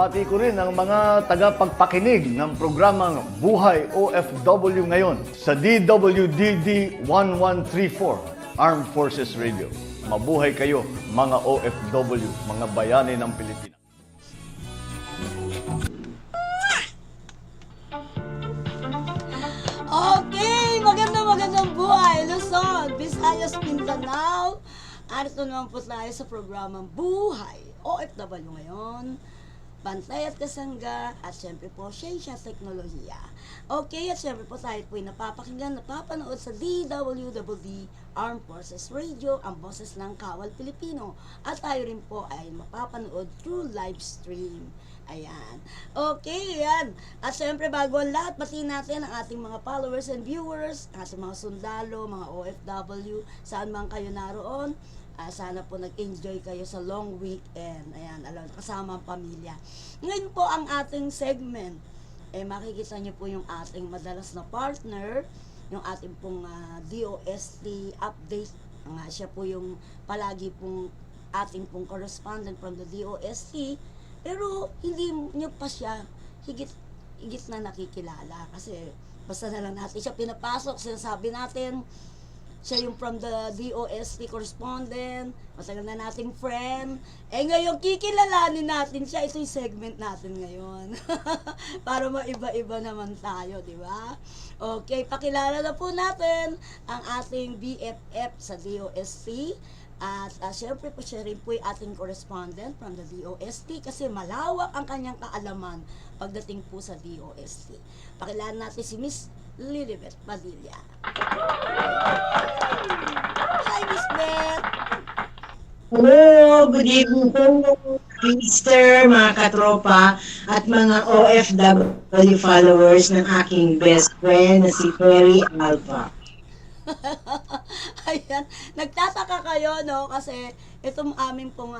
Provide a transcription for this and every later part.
binabati ko rin ang mga tagapagpakinig ng programang Buhay OFW ngayon sa DWDD 1134 Armed Forces Radio. Mabuhay kayo mga OFW, mga bayani ng Pilipinas. Okay, magandang buhay, Luzon, Visayas, Mindanao. Arito naman po tayo sa programang Buhay OFW ngayon. Bantay at kasangga at syempre po siyensya at teknolohiya. Okay, at syempre po tayo po ay napapakinggan, napapanood sa DWWD Armed Forces Radio, ang boses ng Kawal Pilipino. At tayo rin po ay mapapanood through live stream. Ayan. Okay, yan. At syempre bago ang lahat, batiin natin ang ating mga followers and viewers, ating mga sundalo, mga OFW, saan man kayo naroon. Sana po nag-enjoy kayo sa long weekend. Ayan, kasama ang pamilya. Ngayon po ang ating segment. Makikita niyo po yung ating madalas na partner, yung ating pong DOST update. Siya po yung palagi pong ating pong correspondent from the DOST. Pero hindi niyo pa siya higit na nakikilala. Kasi basta na lang natin siya pinapasok, sinasabi natin, siya yung from the DOST correspondent, matagal na nating friend. Ngayon, kikilalanin natin siya. Ito yung segment natin ngayon. Para maiba-iba naman tayo, di ba? Okay, pakilala na po natin ang ating BFF sa DOST. At syempre po siya rin po yung ating correspondent from the DOST kasi malawak ang kanyang kaalaman pagdating po sa DOST. Pakilala natin si Miss Lilibet Padilla. Hi, Miss Beth! Hello, good evening po, Mister, mga katropa, at mga OFW followers ng aking best friend na si Perry Alpha. Ayan, nagtataka kayo, no? Kasi itong aming pong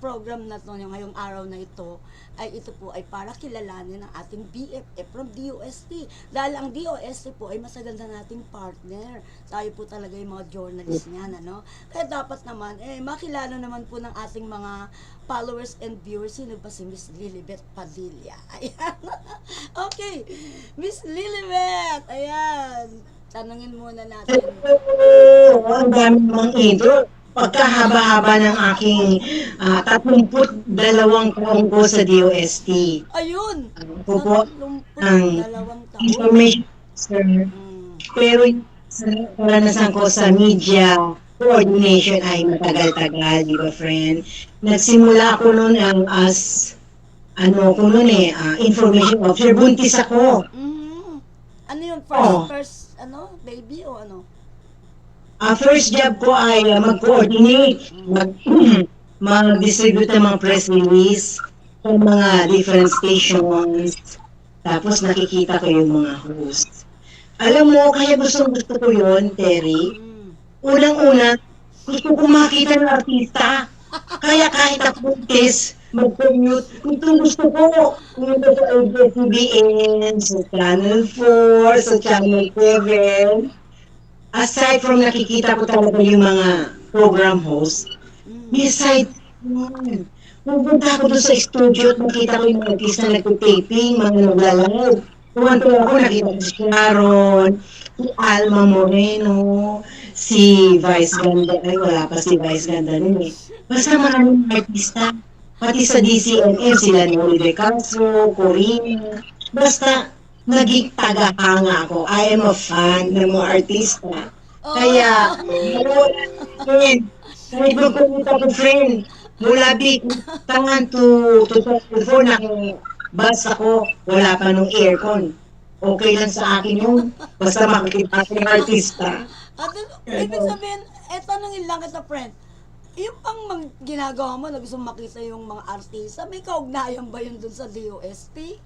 program na to, yung ngayong araw na ito, ito po ay para kilalanin ang ating BFF from DOST. Dahil ang DOST po ay masagal na nating partner. Tayo po talaga yung mga journalist niyan, ano? Kaya dapat naman, makilala naman po ng ating mga followers and viewers, sino ba si Miss Lilibet Padilla? Ayan. Okay, Miss Lilibet, ayan. Tanungin muna natin. Ang dami mong intro. Pagkahaba-haba ng aking 32 taong ko sa DOST. Ayun! Ako po ang 32 taon. information sir. Pero yung karanasan ko sa media coordination ay matagal-tagal, di ba friend? Nagsimula ako noon as information officer. Buntis ako. Ano yun? First, baby o ano? First job ko ay mag-coordinate, mag-distribute ng mga press release sa mga different stations. Tapos nakikita ko yung mga host. Alam mo, kaya gusto ko yun, Terry. Unang-una, gusto ko makita ng artista. Kaya kahit ako mag-commute, itong gusto ko. Pumunta sa ABS-CBN, sa Channel 4, sa Channel 7. Aside from nakikita ko talaga yung mga program host, beside yun, pupunta ako doon sa studio at makita ko yung mga artista na nagtitaping, mga naglalaro. Tuwan-tuwa ako, nakita ko si Sharon, si Alma Moreno, si Vice Ganda, ay wala pa si Vice Ganda nun eh. Basta maraming artista, pati sa DCMM, sila Noli De Castro, Corina, basta naging tagahanga ako. I am a fan ng mga artista. Kaya, kahit magpupunta ko friend, mula big tangan to 24 na bus ako, wala pa nung aircon. Okay lang sa akin yun. Basta makikita ko ng artista. At ibig sabihin, tanongin lang kita, friend. Yung pang ginagawa mo na gusto makita yung mga artista, may kaugnayan ba yun dun sa DOST?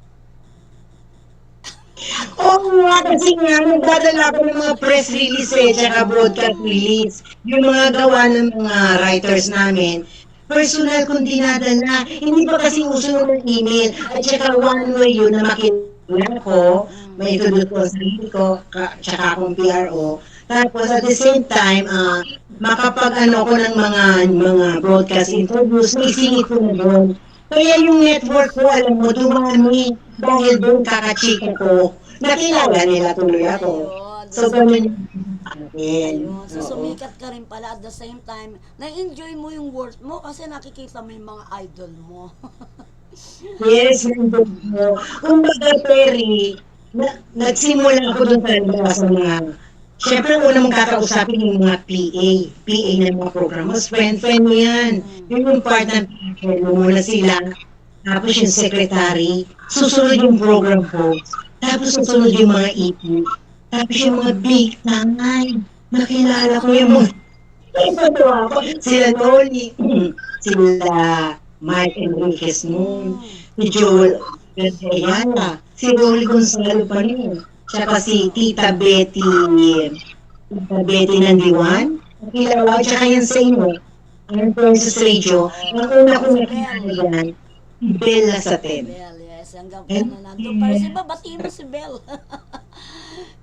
Oo nga, kasi nga, nagdadala ko ng mga press release tsaka broadcast release. Yung mga gawa ng mga writers namin, personal kong dinadala. Hindi pa kasi uso ng email. At tsaka one way yun na makilala ko, may itudot ko sa sarili ko, tsaka akong PRO. Tapos at the same time, makapag-ano ko ng mga broadcast interviews, isingit ko na doon. Kaya yung network ko, alam mo, dumami dahil doon kakachika ko. Nakilala nila tuloy ako. Ayun. So, ganun yung akin. Ayun. So, Oo. sumikat ka rin pala at the same time, na-enjoy mo yung work mo kasi nakikita mo yung mga idol mo. Yes, nandun mo. Kumbaga, Terry, nagsimula ako doon talaga sa mga, syempre, una mong kakausapin yung mga PA ng mga program. Mas friend mo yan. Yun yung part ng PA mo muna sila. Tapos yung secretary. Susunod yung program host. Tapos susunod yung mga EP. Tapos yung mga big time. Nakilala ko yung mga sila Noli, sila Mike Enriquez noon, si Joel Ayala, si Rolly Gonzalo pa rin, tsaka si Tita Betty Nandiwan, kilala, tsaka yung Seymour, ang Princess Radio, ang una kong nakilala yan, si Bella Saten. Bel, yes. Hanggang pa na nandun. Para si ba, batiin mo si Bel.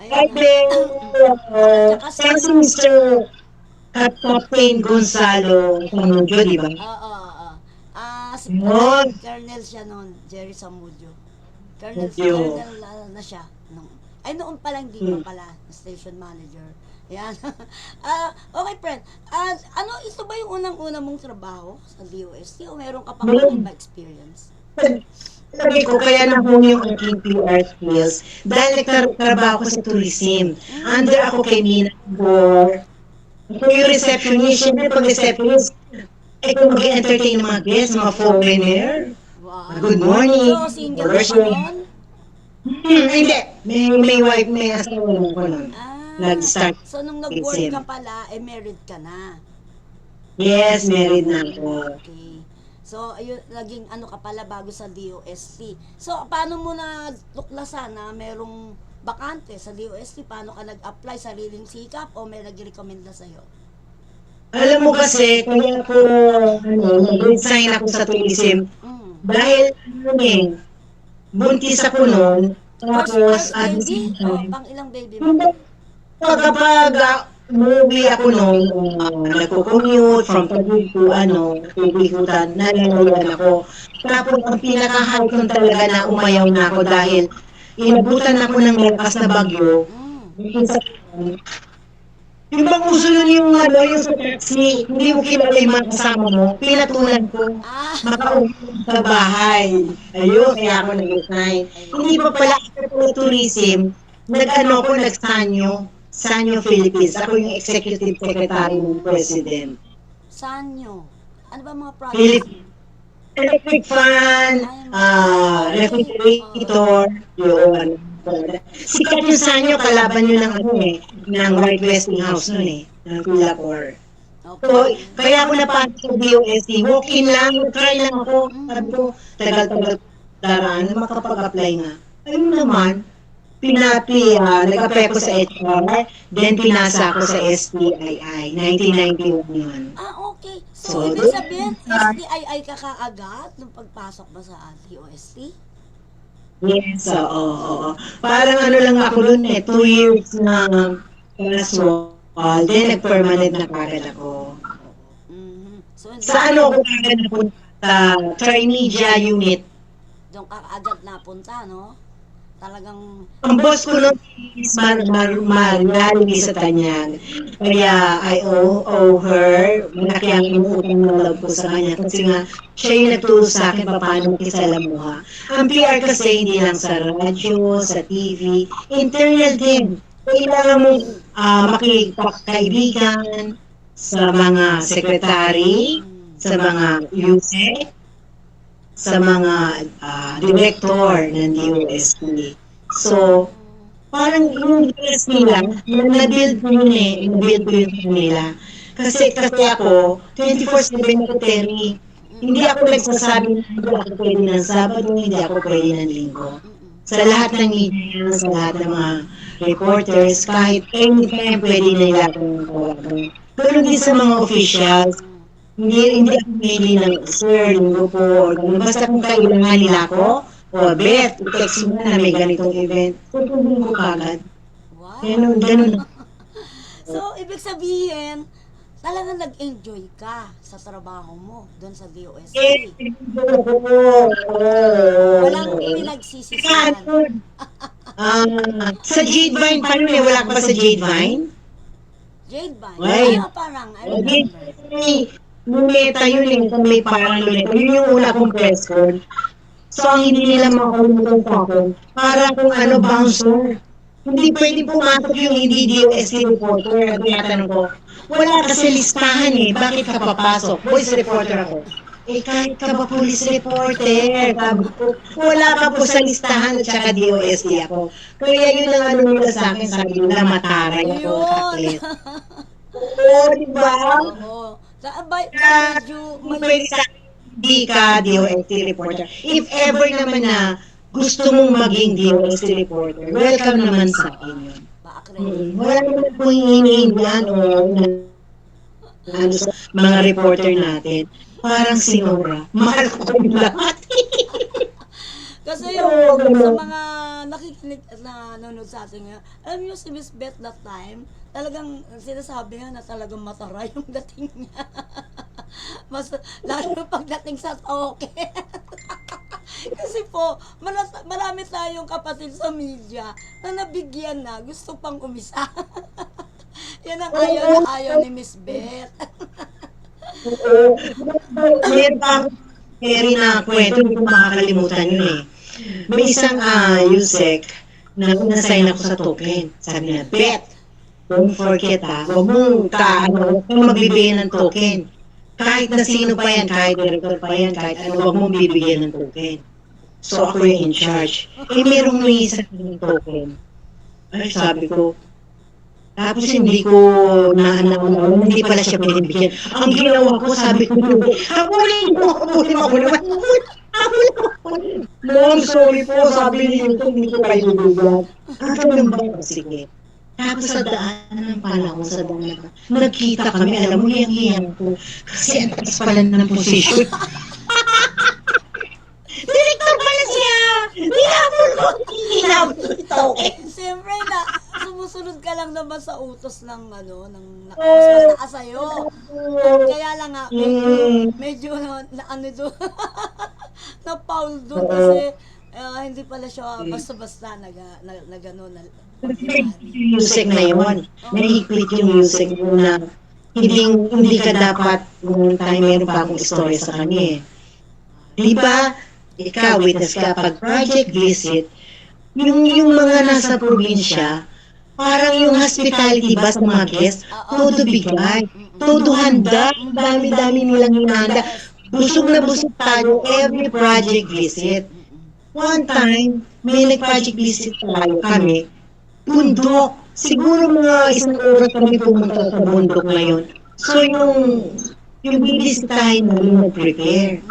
Hi, Ayun. Bella! Tsaka Tsaka si Mr. Captain Gonzalo Samudio, di ba? Oo. Si Yun. Colonel siya noon, Jerry Samudio. Samudio. Colonel na siya. Noon pa lang, di pa pala, station manager. Yan. Okay, friend. Ito ba yung unang-una mong trabaho sa DOST o meron ka pang iba experience? Sabi ko, kaya nahuli yung aking PR skills dahil nagtrabaho ko sa tourism. Under ako kay Mina Gor. Ako yung receptionist. Siyempre, pag receptionist, ikaw mag-entertain ng mga guests, mga foreigner. Wow. Good morning. So, single ka pa noon? Hindi. May wife, may asawa naman ko nun. Nag-start. So, nung nag-work ka pala, married ka na. Yes, married na ako. Okay. So, ayun, naging ka pala bago sa DOST. So, paano mo na tuklasan na merong bakante sa DOST? Paano ka nag-apply? Sariling sikap o may nag-recommend na sa'yo? Alam mo kasi, kaya ako, nag-resign ako sa tourism. Dahil, buntis ako noon, tapos, First baby? O, pang ilang baby mo? kapag umuwi ako noon, nagko-commute from Taguig to Pagikutan, nalalayan ako. Tapos, ang pinaka-high ko talaga na umayaw na ako dahil inabutan ako ng malakas na bagyo. Yung bang uso nun yung sa taxi, hindi mo kilala yung mga kasama mo, pinatulan ko, makauwi sa bahay. Ayun, kaya ako nag-resign. Hindi pa pala ako tourism, Sanyo Philippines. Ako yung executive secretary ng president. Sanyo. Ano ba mga projects? Philippines. Electric fan, refrigerator, yun. Sikat yung Sanyo, kalaban nyo ng Right Westinghouse nun ng Pilacor. So, kaya ako napasok sa DOST, walk-in lang, try lang ako. Sabi ko, tagal-tagal daraan na makapag-apply nga. Ayun naman, nag-apply ako sa HR, then pinasa ako sa STII, 1991 yun. Okay. So, ibig sabihin, STII ka kaagad nung pagpasok mo sa DOST? Yes, oo. Parang lang ako dun 2 years na casual, then nag-permanent na kagad ako. So, Sa ako kagad napunta? Trimedia unit. doon ka agad napunta, no? Talagang... Ang boss ko nun is Marilyn sa Tanyag. Kaya I owe her, malaki ang inuutang ng love ko sa kanya. Kasi nga, siya yung nagturo sa akin paano makisalamuha. Ang PR kasi hindi lang sa radyo, sa TV, internal din. Kailangan mo makipagkaibigan sa mga sekretary, sa mga USEC, sa mga director ng DOST. So, parang yung DOST nila, na-build ko yun na-build ko yun nila. Kasi ako, 24/7 ako Terry. Hindi ako nagsasabi na hindi ako pwede ng Sabado, hindi ako pwede ng Linggo. Sa lahat ng media, sa lahat ng mga reporters, kahit anytime pwede nila akong tawagan. Pero hindi sa mga officials, hindi ako pili ng sir, linggo po, or gano'n. Basta kung kailangan nila ako, Beth, text mo na may ganitong event. Tutulong ko kagad. Wow. Ganun. So, ibig sabihin, talagang nag-enjoy ka sa trabaho mo doon sa DOST. Eh, Walang pinagsisisihan. sa Jade Vine pa rin eh, wala ka ba sa Jade Vine? Jade Vine. Ay. Parang, I Jade remember. Vine, luneta yun eh, kung may parang luneta. Yun yung una kong press con. So, ang hindi nila makalimutan sa akin, para kung ano, bouncer. Hindi pwedeng pumasok yung hindi DOST reporter. At tinatanong ko, wala kasi listahan eh, bakit ka papasok? Voice reporter ako. Eh, kahit ka ba police reporter? Sabi ko, wala ka po sa listahan at saka DOST ako. Kaya yun ang ano nila sa akin, sabi nila, mataray ako. Yun. Saklit. Oo, di ba? Oo. Medyo, Kung pwede sa hindi ka DOST reporter. If ever naman na gusto mong maging DOST reporter, welcome naman sa akin yun. pa-accredit. Wala naman po hinihindihan o ano sa mga reporter natin. Parang sinura. Mahal ko yung lahat. Kasi yung sa mga nakikinig at nanonood sa atin ngayon, alam niyo si Miss Beth that time, talagang sinasabi nga na talagang mataray yung dating niya. Mas, lalo pagdating sa token. Kasi po, marami tayong kapatid sa media na nabigyan na, gusto pang umisa. Yan ang ayaw na ayaw ni Miss Beth. Meron pa ako carry na kwento, hindi ko makakalimutan yun eh. May isang USEC na nasign ako sa token. Sabi na, Bet, don't forget huwag mong huwag mong magbibigay ng token. Kahit na sino pa yan, kahit director pa yan, kahit ano, huwag mong bibigyan ng token. So ako yung in charge. Eh, merong may isa ng token. Ay, sabi ko, tapos hindi ko naanaw, hindi pala siya pinibigyan. Ang ginawa ko, sabi ko, habulin mo, Mom, sorry po, sabi niyo, hindi ko kayo bibigyan. Ganun ba? Sige. Tapos sa daan ng panahon, sa daan nagkita kami, alam mo, hiyang-hiyang ko. Kasi ang taas pala ng posisyon. Director pala siya! Hinabol ko ito. Siyempre na, sumusunod ka lang naman sa utos ng ng mas sa'yo. Kaya lang nga, medyo na ano doon, na foul doon kasi hindi pala siya basta-basta na gano'n na Music na yun. Nahigpit yung music na hindi ka dapat nung time meron pa akong story sa kanya eh. Di ba, ikaw, witness ka, pag project visit, yung mga nasa probinsya, parang yung hospitality ba sa mga guests, todo bigay, todo handa, ang dami-dami nilang hinahanda. Busog na busog tayo every project visit. One time, may nag-project visit tayo kami, bundok. Siguro mga isang oras kami pumunta sa bundok na yun. So yung bibisitahin namin nag-prepare.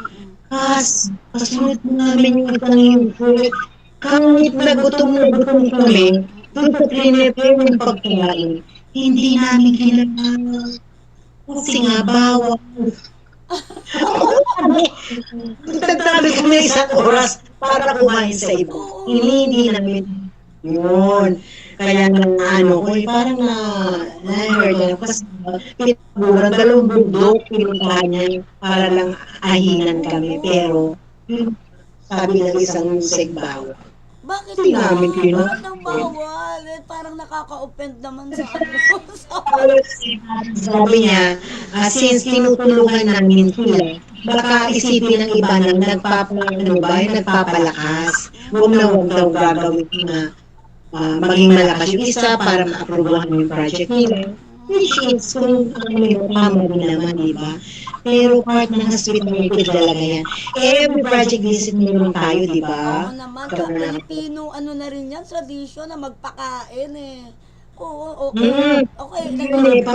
Kasunod namin yung itang food. Kahit na gutom kami, doon sa prepare ng pagkain, hindi namin kailangan. Kasi nga, bawal. Nagtabi kami isang oras para kumain sa iba. Hindi namin yun. Kaya parang na-hurt na kasi pinaguran, dalawang bundok pinuntahan niya para lang ahinan kami. Pero, sabi ng isang music bawal. Bakit Hindi ba? namin Bakit nang bawal? Parang nakaka-offend naman sa Sabi niya, since tinutulungan namin sila, baka isipin ng iba na nagpapalakas. Huwag daw gagawin na maging malakas yung isa para ma-aprobahan yung project nila. Which is, kung tama din naman, di ba? Pero part ng hospitality talaga yan. Every project visit meron tayo, di ba? Oo naman, Filipino na rin yan, tradisyon na magpakain eh. Oo, okay. Okay.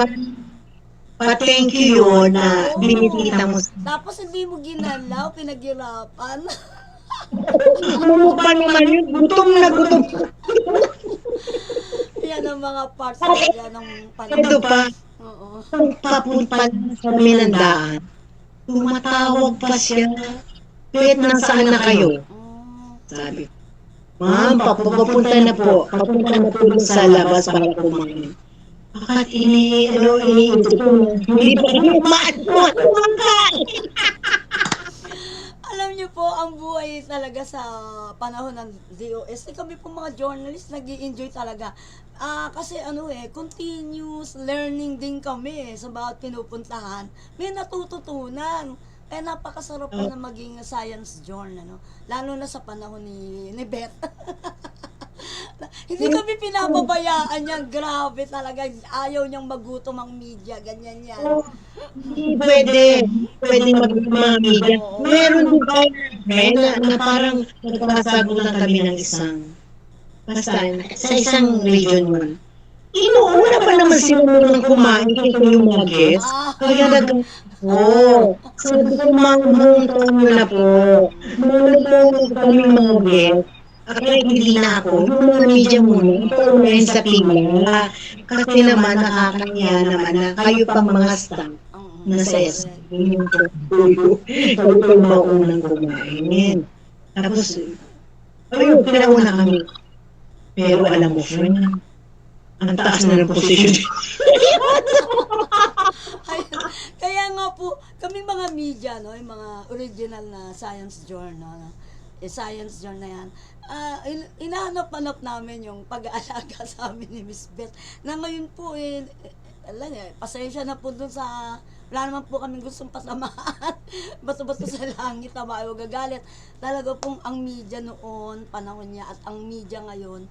Pa-thank you yun na binibita mo. Tapos hindi mo ginalaw, pinaghirapan. Ano pa naman yun? Gutom na gutom. Yan ang mga parts talaga ng Ito pa, Oo. papunta sa minandaan, tumatawag pa siya. Kahit nasaan na kayo? Sabi, Ma'am, papunta na po. Papunta na po sa labas para kumain. Bakit iniisip ko, hindi pa kami kumakain. Alam niyo po, ang buhay talaga sa panahon ng DOS, kami po mga journalist, nag enjoy talaga. Kasi continuous learning din kami sa bawat pinupuntahan. May natututunan. Kaya napakasarap po na maging science journal, no? Lalo na sa panahon ni Beth. Hindi kami pinapabayaan yan. Grabe talaga. Ayaw niyang magutom ang media. Ganyan yan. Hindi pwede mga media. Meron din tayo na parang nagpasagutan kami ng sa isang region yun. Inuuna pa naman sila munang kumain kaysa yung mga guests. Kaya sabi ko, mga taon nyo na po. Mga taon na kami mga guests. Kaya hindi na ako, yung mga media muna, paunahin sa pila. Kasi naman nakakaya naman na kayo pang mga staff nasa SB yung tuyo. Kayo pang maunang kumain. Tapos, ayun, pinauna kami. Pero alam mo, friend, ang taas na ng posisyon. Kaya nga po, kami mga media, no, yung mga original na science journal, science journal na yan, inahanap-hanap namin yung pag-aalaga sa amin ni Miss Beth. Na ngayon po, pasensya na po dun sa, wala naman po kami gustong pasamahan. Bato-bato sa langit na bayo gagalit. Talaga pong ang media noon, panahon niya, at ang media ngayon,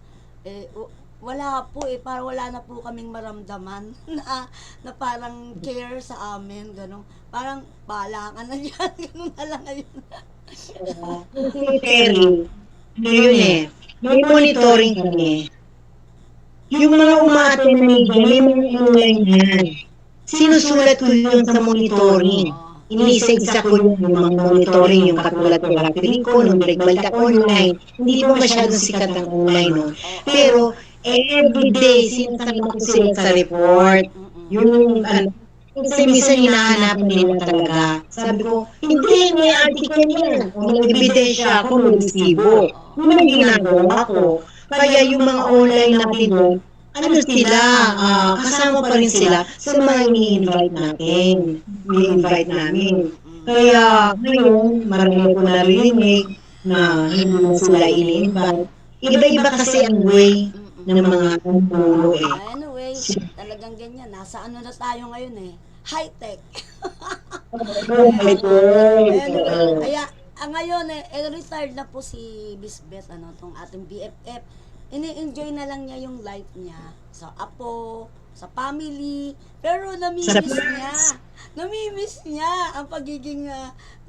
wala po parang wala na po kaming maramdaman na parang care sa amin, gano'n. Parang bahala ka na yan, gano'n na lang ngayon. Terry, yun may monitoring kami. Yung mga umaattend na media, may mga online yan. Sinusulat ko yun sa monitoring. Inisegsa ko yung mga monitoring, yung katulad ng rapid ko, nung break online. Hindi pa masyadong sikat ang online nun. Pero, everyday, sinasama ko sila sa report. Yung, kasi minsan hinahanapan nila talaga. Sabi ko, hindi, may article yan. May ebidensya ako, may resibo. Yung mga ginagawa ko. Kaya yung mga online natin doon, sila, kasama pa rin sila sa mga ini-invite natin. Ini-invite namin. Kaya, ngayon, marami ko narinig na hindi na sila ini-invite. Iba-iba kasi ang way ng mga pumulo Anyway, talagang ganyan. Nasa ano na tayo ngayon high-tech. Anyway, Kaya, ngayon retired na po si Miss Beth, tong ating BFF. Ini-enjoy na lang niya yung life niya sa apo, sa family, pero namimiss niya ang pagiging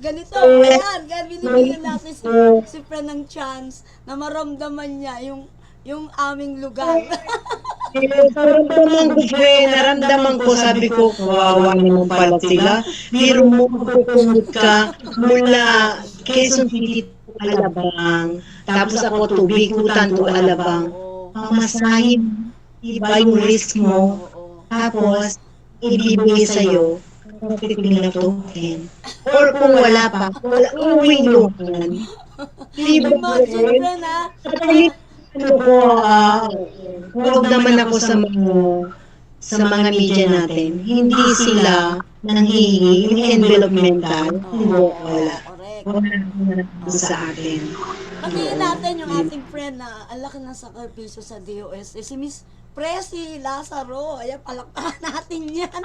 ganito. Ayan, binibigyan natin si friend ng chance na maramdaman niya yung aming lugar. Naramdaman ko, sabi ko, kawawa naman pala sila. Pero mo pupunod ka mula Quezon City to Alabang. Tapos ako to Bikutan to Alabang. Pamasahin, iba yung risk mo. Tapos, ibibigay sa'yo, pipili na token. Or kung wala pa, uwi luhan. Imagine, Huwag naman ako sa mga media natin. Hindi sila nanghihingi yung envelopmental. Wala. Wala sa atin. Patingin natin yung ating friend na ang laki ng sakripisyo sa DOS. Si Miss Presi Lazaro. Ayan, palakpakan natin yan.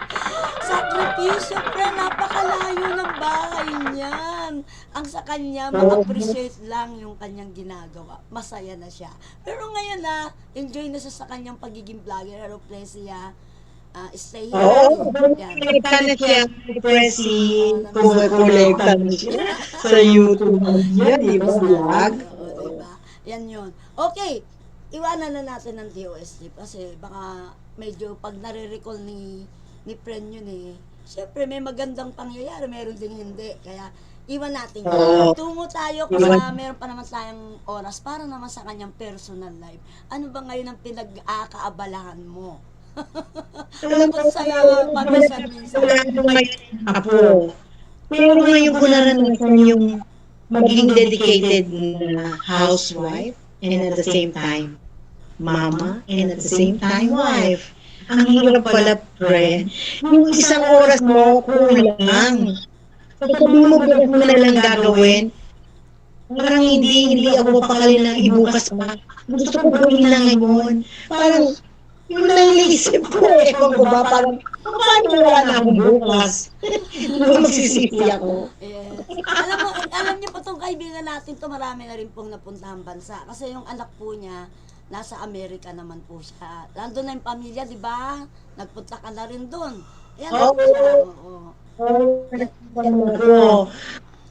Sakripisyo, friend. Napakalayo ng bahay niyan. Ang sa kanya, ma-appreciate lang yung kanyang ginagawa. Masaya na siya. Pero ngayon enjoy na siya sa kanyang pagiging vlogger. Hello, Presi, stay here. Yan. Kolekta na siya, Presi. Kolekta na siya sa YouTube niya, di ba? Vlog. Diba? Yan yun. Okay. Iwanan na natin ng DOST kasi baka medyo pag nare-recall ni friend yun syempre may magandang pangyayari, meron din hindi. Kaya iwan natin yun. Tungo tayo kasi meron pa naman tayong oras para naman sa kanyang personal life. Ano ba ngayon ang pinag-aakaabalahan mo? Bukod sa'yo, paminsan-minsan. Apo. Pero ngayon ko naranasan yung maging dedicated na housewife and at the same time mama and at the same time wife. ang hirap pala, pre. Yung isang oras mo, kulang. Sabi mo, bukas mo na lang gagawin. Parang hindi ako papakali na ibukas pa. Gusto ko gawin na ngayon. Parang, yung naiisip ko, ewan ko ba, parang, paano wala na akong bukas? Hindi ba magsisisi ako? Yes. Alam niyo po itong kaibigan natin to, marami na rin pong napuntahang bansa. Kasi yung anak po niya, nasa Amerika naman po siya. Nandun na yung pamilya, di ba? Nagpunta ka na rin doon. Yan Oo. po siya. Oo. Oo.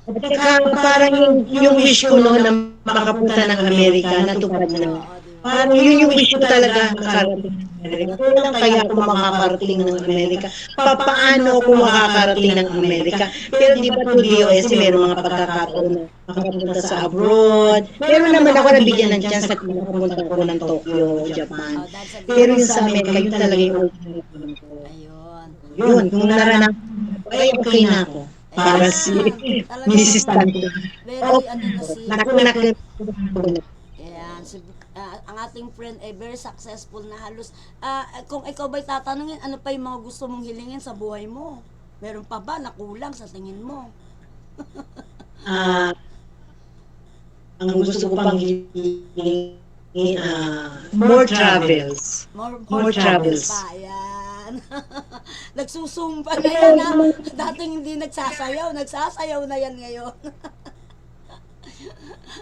At saka parang yung wish ko noon na makapunta ng Amerika, natupad na. Oo, di ba? Parang yun yung wish ko talaga makarating ng Amerika. Kailan kaya ako makakarating ng Amerika? Paano ako makakarating ng Amerika? Pero di ba to DOST, mayroong mga pagkakataon na makapunta sa abroad. Meron naman ako nabigyan ng chance at makapunta ako ng Tokyo, Japan. Oh, dahil sa Pero yung sa Amerika, yun talaga yung ultimate ko. Ayun. Yun, kung naranasan ko, ay okay na ako. Para si Talagang Mrs. Tanto. very ano na si Nakunak Ayan, ang ating friend ay very successful na halos. Kung ikaw ba'y tatanungin, ano pa yung mga gusto mong hilingin sa buhay mo? Meron pa ba na kulang sa tingin mo? ang gusto ko pang hilingin, more travels. More travels. Pa, ayan. Nagsusumpa na yan ha. Dating hindi nagsasayaw na yan ngayon.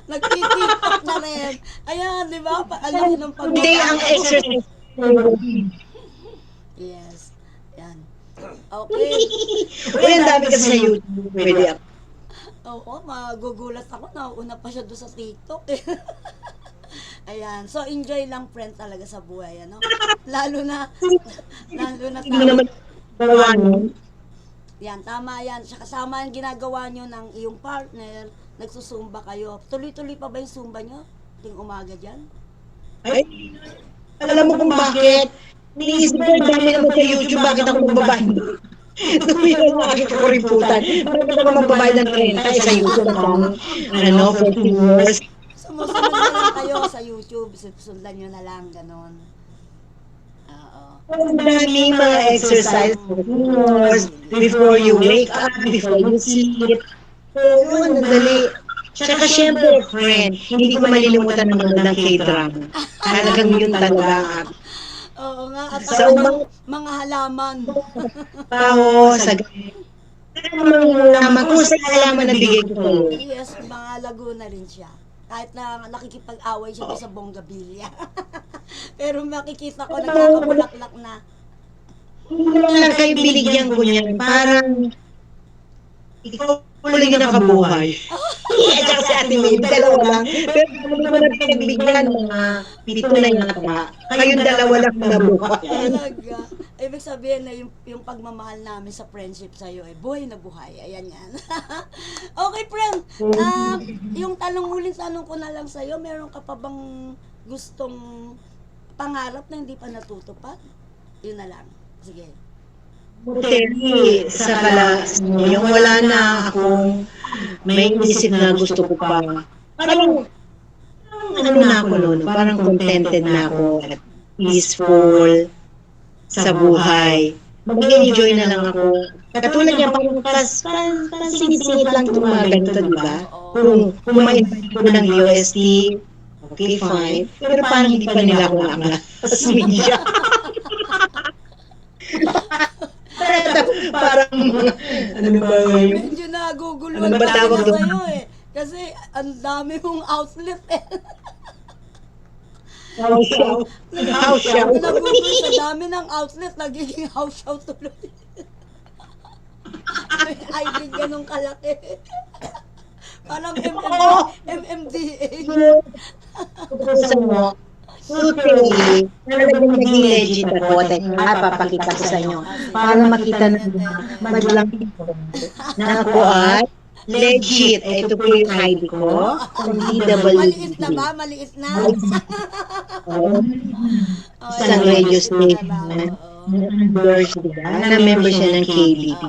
Nagtitiktok na rin. Ayan, di ba? Alam ng pag- Hindi, ang exercise. Yes. Yan. Okay. Uy, ang dami kasi sa YouTube. Pwede ako. Oo, magugulat ako. Nauna pa siya doon sa TikTok eh. Ayan. So, enjoy lang friend talaga sa buhay, ano? Lalo na Hindi naman gawa nun. yan, tama yan. Siya kasama yung ginagawa nyo ng iyong partner, nagsusumba kayo. Tuloy-tuloy pa ba yung sumba nyo? Ting umaga dyan? Ay, alam mo kung bakit? Iniisip ko, dami naman sa YouTube, bakit ako magbabayad? Dumi lang ang aking kakuriputan. Bakit ako magbabayad ng 30 sa YouTube ng 14 years? Sumusunod na lang kayo sa YouTube. Sundan nyo na lang, ganon. Oo. Ang daming mga exercise before you wake up, before you sleep. So, yun, nadali. Tsaka syempre, friend, hindi ko malilimutan ng magandang K-drama. Talagang yun talaga ang Oo nga, at Sa mga halaman. tao, sa mga halaman, kung sa halaman na bigay ko sa'yo. Yes, mga Laguna rin siya. Kahit na nakikipag-away siya doon sa Bonggabilya. Pero makikita ko nagkakabulaklak na. Hindi lang kayo binigyan ko niyan, parang ikaw lang yung nakabuhay. At saka si Ate May, dalawa lang. Pero kung mo nagpagbigyan, mga 7 na yata. Kayong dalawa lang nabuhay. Talaga. Ibig sabihin na yung pagmamahal namin sa friendship sa'yo ay buhay na buhay. Ayan yan. Okay, friend. Yung huling tanong ko na lang sa'yo, meron ka pa bang gustong pangarap na hindi pa natutupad? Yun na lang. Sige. Terry, sa kalas mo, yung wala na akong may isip na gusto ko pa. Parang ano na ako noon, parang contented na ako, at peaceful sa buhay. Mag-enjoy na lang ako. Katulad niya, parang singit-singit lang itong mga ganito, di ba? Kung ma-invite ko ng UST, okay, fine. Pero parang hindi pa nila ako naangat sa media. Parang, ano ba yun? Medyo naguguluhan Ano ba tawag talaga doon? sa'yo eh. Kasi ang dami mong outlet eh. House show. House show. Naguguluhan sa dami ng outlet, nagiging house show tuloy. May ID ganun kalaki. Parang MMDA. Gusto mo? Suti, talagang naging legit ako at papakita ko sa inyo para makita na madalang na ako ay legit. Ito po yung ID ko. Maliit na ba? Maliit na? Isang radio station. Na member siya ng KBP.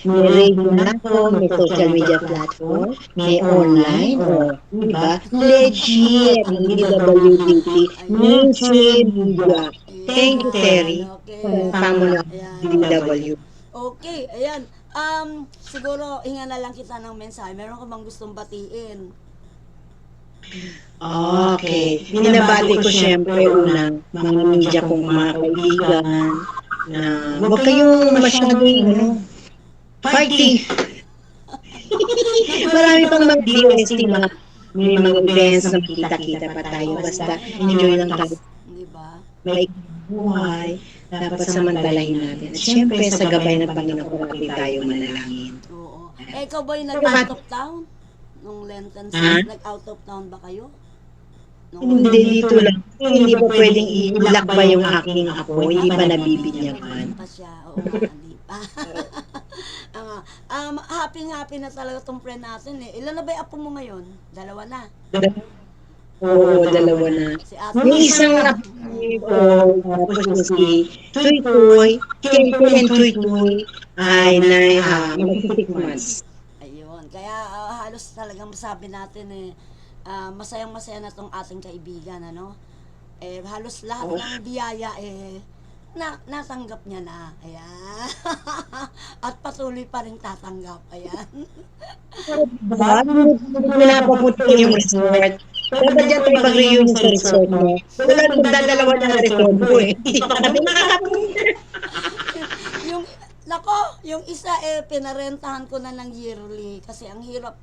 May radio na ako, may social media platform, may online, diba? Legit, hindi WDP, mainstream media. Thank you, Terry. Okay. Pamo na Ayan. DW. Okay, ayan. Siguro, hinga na lang kita ng mensahe. Meron ka bang gustong batiin? Okay. Binabati ko syempre unang mga media kong mga kaibigan na huwag kayong masyadong fighting. Marami pang mga DOST mga may mga events na makita-kita pa tayo. Basta enjoy lang tayo. Di ba? May buhay. Dapat samantalahin natin. At syempre sa gabay ng Panginoon natin tayo manalangin. Oo. Ikaw ba yung nag-out of town? Nung Lenten season, nag-out of town ba kayo? Hindi dito lang. Hindi pa pwedeng ilakba yung aking apo. Hindi pa nabibinyagan. Pa siya. Oo nga, hindi pa. Happy na talaga tong friend natin eh. Ilan na ba yung apo mo ngayon? Dalawa na. Oo, dalawa na. Si ate. Yung isang apo, tapos yung si Tuy Tuy, Kenten and Tuy Tuy, ay mag-6 months. Ayun. Kaya halos talagang masabi natin eh, masayang-masaya na tong ating kaibigan, ano? Halos lahat ng biyaya natanggap niya na. Ayan. At patuloy pa rin tatanggap. Ayan. Pinapapunta yung resort. Dapat dyan tayo mag-reunion sa resort mo. Wala magdadalawa na resort mo eh. Hindi pa kami makakapunta. yung isa pinarentahan ko na ng yearly kasi ang hirap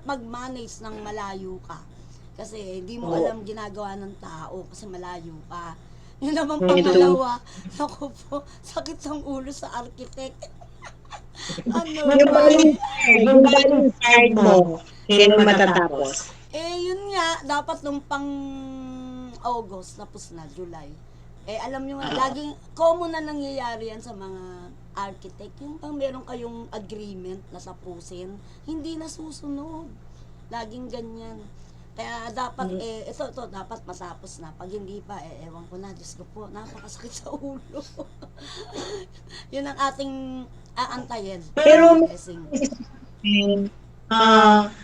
mag-manage ng malayo ka. Kasi hindi mo alam ginagawa ng tao kasi malayo ka. Yun naman pangalawa, naku po, sakit ng ulo sa architect. Yung baling start mo, kailan matatapos? Yun nga, dapat nung pang August, tapos na, July. Alam nyo nga, laging common na nangyayari yan sa mga architect. Yung pang meron kayong agreement na tapusin, hindi na susunod. Laging ganyan. Kaya dapat, ito, dapat matapos na. Pag hindi pa, ewan ko na, Diyos ko po, napakasakit sa ulo. Yun ang ating aantayin. Pero, Blessing.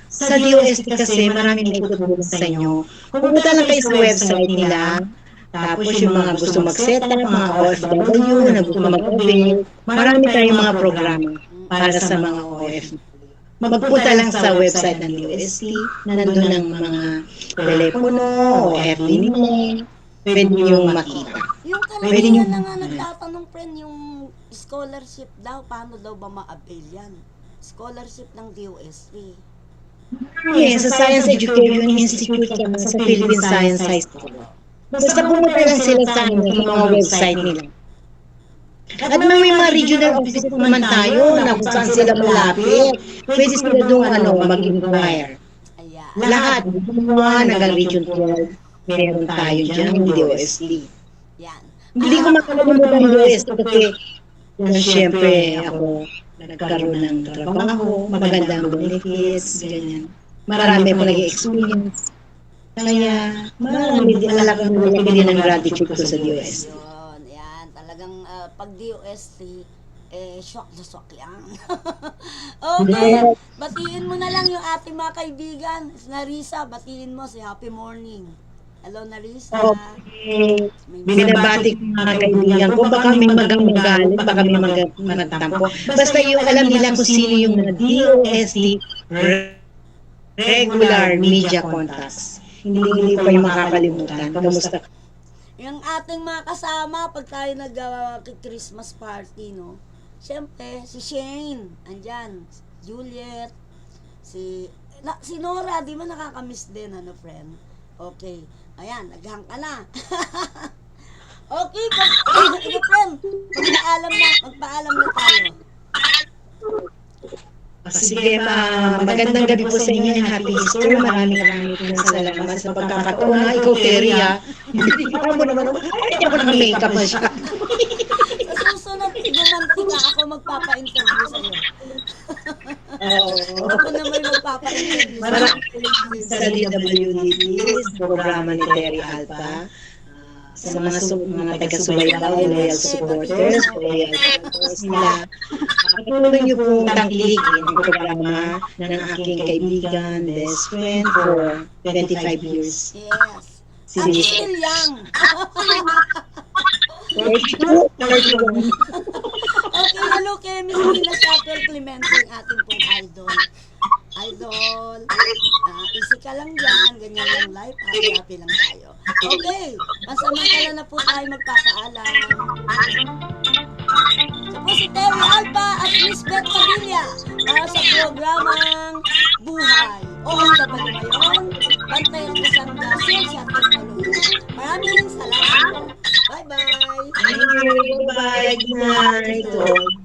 sa DOST kasi maraming naitutulong sa inyo. Pumunta lang kayo sa website nila. Tapos yung mga gusto mag-set up, mga OFW na gusto mag-avail, marami tayong mga programa para sa mga OFW. Magpunta lang sa website ng DOST, nandun ang mga telepono o FB nila, pwede nyo makita. Yung kanina na nga nagtatanong, friend, yung scholarship daw, paano daw ba ma-avail yan? Scholarship ng DOST. Yes, sa Science Education Institute sa Philippine Science High School. Basta pumunta lang sila sa mga website nila. At may mga regional offices naman tayo na kung saan sila malapit. Pwede sila doon mag-inquire. Ayan. Lahat, hanggang Region 12, meron tayo dyan, DOST. Yan. Hindi ko makalimutan yung DOST kasi siyempre ako nagkaroon ng trabaho, magandang benefits, ganyan. Marami ako nag-experience. Kaya malaki din ang gratitude ko sa DOST. Yun, yan. Talagang pag DOST, shock na shock yan. Okay, batiin mo na lang yung ating mga kaibigan. Narisa, batiin mo si Happy Morning. Hello, Narisa. Okay. Binabati ko mga kaibigan ko, baka may magalit, baka may magtampo. Basta yung alam nila kung sino yung DOST regular media contacts. Hindi pa yung makakalimutan. Kamusta? Yung ating mga kasama, pag tayo nag-Christmas party, no? Siyempre, si Shane, andyan. Si Juliet, si Nora, di ba nakakamiss din, ano, friend? Okay. Ayan, naghang ka na. Okay, friend, magpaalam na tayo. Sige, magandang gabi po sa inyo and happy Easter. Maraming salamat sa pagkakataon na ikaw, Terry, ha. Hindi mo naman, hindi ako naka-makeup na siya. Sa susunod, gumanti ka, ako magpapa-interview sa'yo. Ako naman magpapa-interview sa'yo. Maraming sa DWDT, sa programa ni Terry Alpa. Sa mga taga-subaybang, loyal supporters, loyal supporters nila. Patuloy niyo pong tangkilikin ang programa ng aking kaibigan, best friend for 25 years. Yes. Si I'm still young. 42, 41. Okay, hello kay Miss Nina Chapel Clemente, ang ating pong idol. Idol, easy ka lang dyan, ganyan lang life, happy-happy lang tayo. Okay, pansamantala na po tayo magpapaalam. So po si Terry Alba at Miss Beth Padilla para sa programang Buhay. OFW ngayon, Bantay at Kasanggasin sa Teknolohiya. Maraming salamat po. Bye-bye! Bye. Good night.